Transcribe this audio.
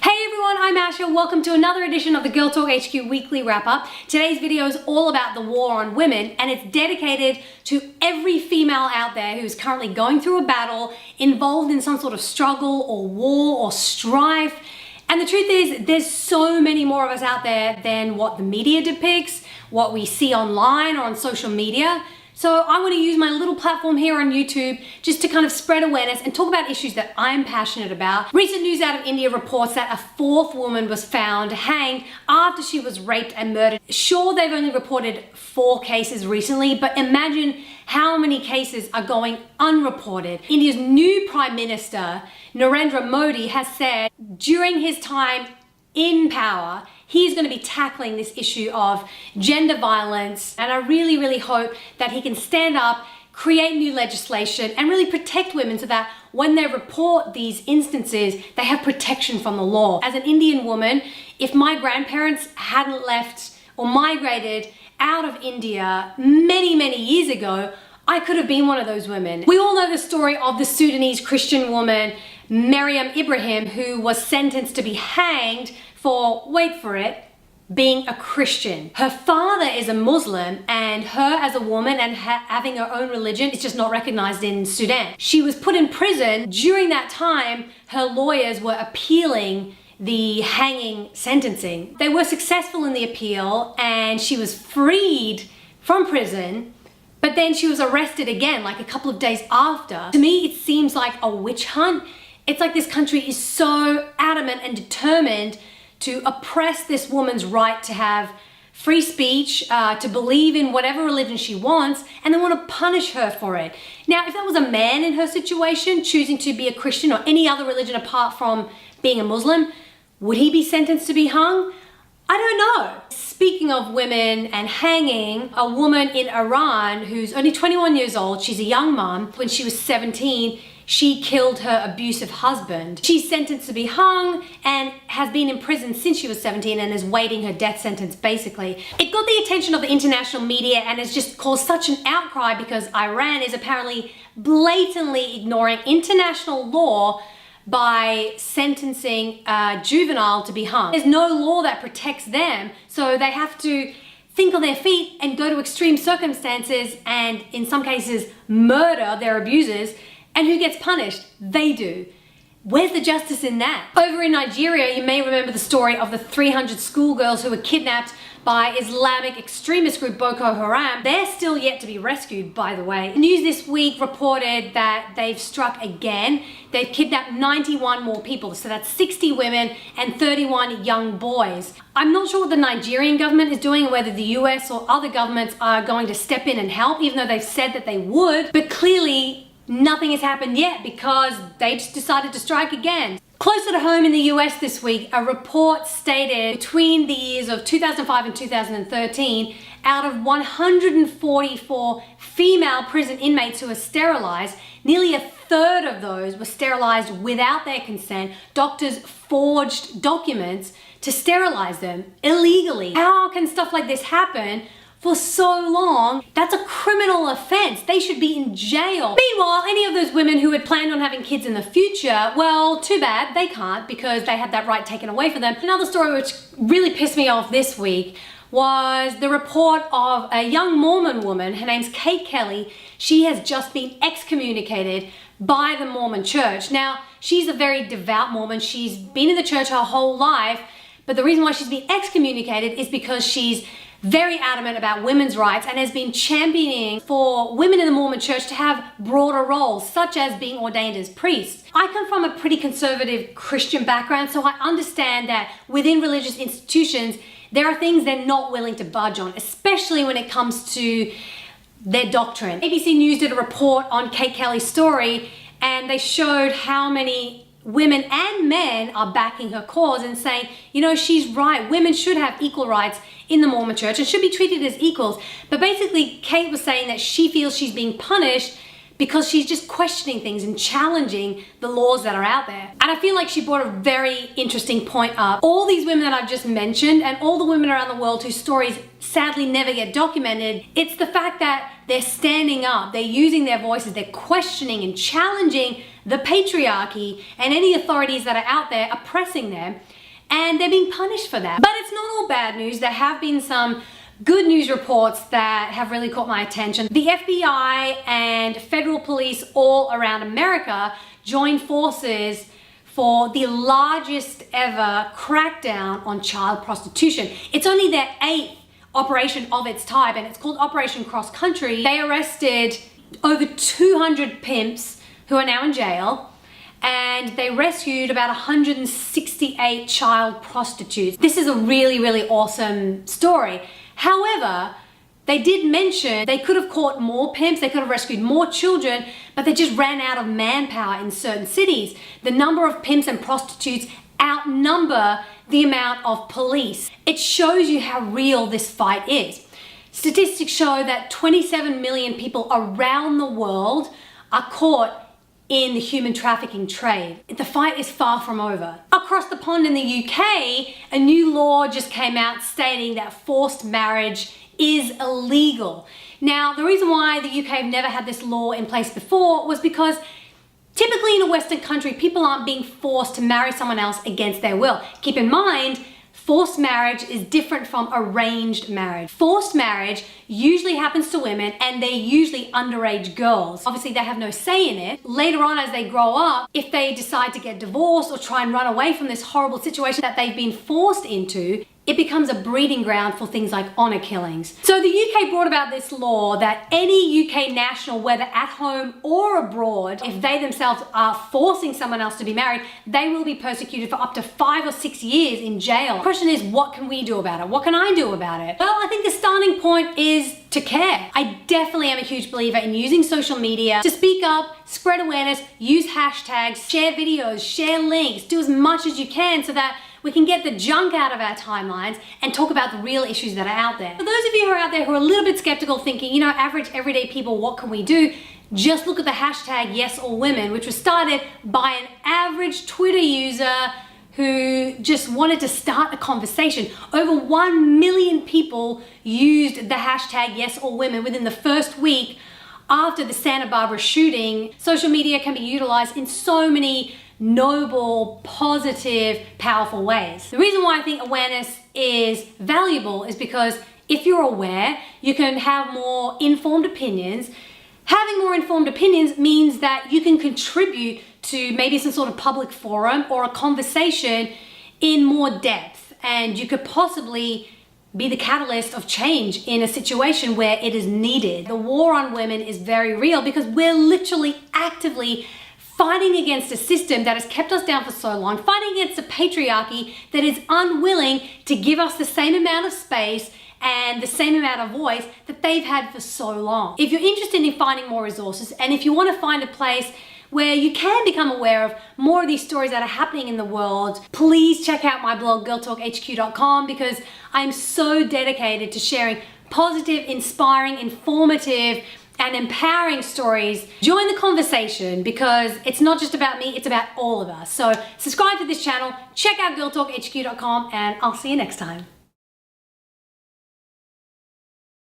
Hey everyone, I'm Asha. Welcome to another edition of the Girl Talk HQ Weekly Wrap-Up. Today's video is all about the war on women, and it's dedicated to every female out there who's currently going through a battle, involved in some sort of struggle or war or strife. And the truth is, there's so many more of us out there than what the media depicts, what we see online or on social media. So I want to use my little platform here on YouTube just to kind of spread awareness and talk about issues that I'm passionate about. Recent news out of India reports that a fourth woman was found hanged after she was raped and murdered. Sure, they've only reported 4 cases recently, but imagine how many cases are going unreported. India's new Prime Minister, Narendra Modi, has said during his time in power, he's going to be tackling this issue of gender violence, and I really hope that he can stand up, create new legislation, and really protect women so that when they report these instances, they have protection from the law. As an Indian woman, if my grandparents hadn't left or migrated out of India many years ago, I could have been one of those women. We all know the story of the Sudanese Christian woman, Maryam Ibrahim, who was sentenced to be hanged for, wait for it, being a Christian. Her father is a Muslim, and her as a woman and having her own religion is just not recognized in Sudan. She was put in prison. During that time, her lawyers were appealing the hanging sentencing. They were successful in the appeal, and she was freed from prison. But then she was arrested again, like a couple of days after. To me, it seems like a witch hunt. It's like this country is so adamant and determined to oppress this woman's right to have free speech, to believe in whatever religion she wants, and they want to punish her for it. Now, if that was a man in her situation, choosing to be a Christian or any other religion apart from being a Muslim, would he be sentenced to be hung? I don't know. Speaking of women and hanging, a woman in Iran who's only 21 years old, she's a young mom. When she was 17, she killed her abusive husband. She's sentenced to be hung and has been in prison since she was 17 and is waiting her death sentence, basically. It got the attention of the international media and has just caused such an outcry because Iran is apparently blatantly ignoring international law by sentencing a juvenile to be hung. There's no law that protects them, so they have to think on their feet and go to extreme circumstances and, in some cases, murder their abusers. And who gets punished? They do. Where's the justice in that? Over in Nigeria, you may remember the story of the 300 schoolgirls who were kidnapped by Islamic extremist group Boko Haram. They're still yet to be rescued, by the way. The news this week reported that they've struck again. They've kidnapped 91 more people, so that's 60 women and 31 young boys. I'm not sure what the Nigerian government is doing, or whether the US or other governments are going to step in and help, even though they've said that they would, but clearly nothing has happened yet because they just decided to strike again. Closer to home in the US this week, a report stated between the years of 2005 and 2013, out of 144 female prison inmates who were sterilized, nearly a third of those were sterilized without their consent. Doctors forged documents to sterilize them illegally. How can stuff like this happen for so long? That's a criminal offense. They should be in jail. Meanwhile, any of those women who had planned on having kids in the future, well, too bad, they can't because they had that right taken away from them. Another story which really pissed me off this week was the report of a young Mormon woman. Her name's Kate Kelly. She has just been excommunicated by the Mormon church. Now, she's a very devout Mormon. She's been in the church her whole life, but the reason why she's been excommunicated is because she's very adamant about women's rights and has been championing for women in the Mormon church to have broader roles, such as being ordained as priests. I come from a pretty conservative Christian background, so I understand that within religious institutions, there are things they're not willing to budge on, especially when it comes to their doctrine. ABC News did a report on Kate Kelly's story, and they showed how many women and men are backing her cause and saying, you know, she's right, women should have equal rights in the Mormon church and should be treated as equals. But basically, Kate was saying that she feels she's being punished because she's just questioning things and challenging the laws that are out there. And I feel like she brought a very interesting point up. All these women that I've just mentioned and all the women around the world whose stories sadly never get documented, it's the fact that they're standing up, they're using their voices, they're questioning and challenging the patriarchy and any authorities that are out there oppressing them, and they're being punished for that. But it's not all bad news. There have been some good news reports that have really caught my attention. The FBI and federal police all around America joined forces for the largest ever crackdown on child prostitution. It's only their 8th operation of its type, and it's called Operation Cross Country. They arrested over 200 pimps who are now in jail, and they rescued about 168 child prostitutes. This is a really, really awesome story. However, they did mention they could have caught more pimps, they could have rescued more children, but they just ran out of manpower in certain cities. The number of pimps and prostitutes outnumber the amount of police. It shows you how real this fight is. Statistics show that 27 million people around the world are caught in the human trafficking trade. The fight is far from over. Across the pond in the UK, a new law just came out stating that forced marriage is illegal. Now, the reason why the UK have never had this law in place before was because typically in a Western country, people aren't being forced to marry someone else against their will. Keep in mind, forced marriage is different from arranged marriage. Forced marriage usually happens to women, and they're usually underage girls. Obviously, they have no say in it. Later on, as they grow up, if they decide to get divorced or try and run away from this horrible situation that they've been forced into, it becomes a breeding ground for things like honor killings. So the UK brought about this law that any UK national, whether at home or abroad, if they themselves are forcing someone else to be married, they will be persecuted for up to 5 or 6 years in jail. The question is, what can we do about it? What can I do about it? Well, I think the starting point is to care. I definitely am a huge believer in using social media to speak up, spread awareness, use hashtags, share videos, share links, do as much as you can so that we can get the junk out of our timelines and talk about the real issues that are out there. For those of you who are out there who are a little bit skeptical, thinking, you know, average everyday people, what can we do? Just look at the hashtag #YesAllWomen, which was started by an average Twitter user who just wanted to start a conversation. Over 1 million people used the hashtag #YesAllWomen within the first week after the Santa Barbara shooting. Social media can be utilized in so many noble, positive, powerful ways. The reason why I think awareness is valuable is because if you're aware, you can have more informed opinions. Having more informed opinions means that you can contribute to maybe some sort of public forum or a conversation in more depth, and you could possibly be the catalyst of change in a situation where it is needed. The war on women is very real because we're literally actively fighting against a system that has kept us down for so long, fighting against a patriarchy that is unwilling to give us the same amount of space and the same amount of voice that they've had for so long. If you're interested in finding more resources, and if you want to find a place where you can become aware of more of these stories that are happening in the world, please check out my blog, girltalkhq.com, because I'm so dedicated to sharing positive, inspiring, informative, and empowering stories. Join the conversation because it's not just about me, it's about all of us. So subscribe to this channel, check out girltalkhq.com, and I'll see you next time.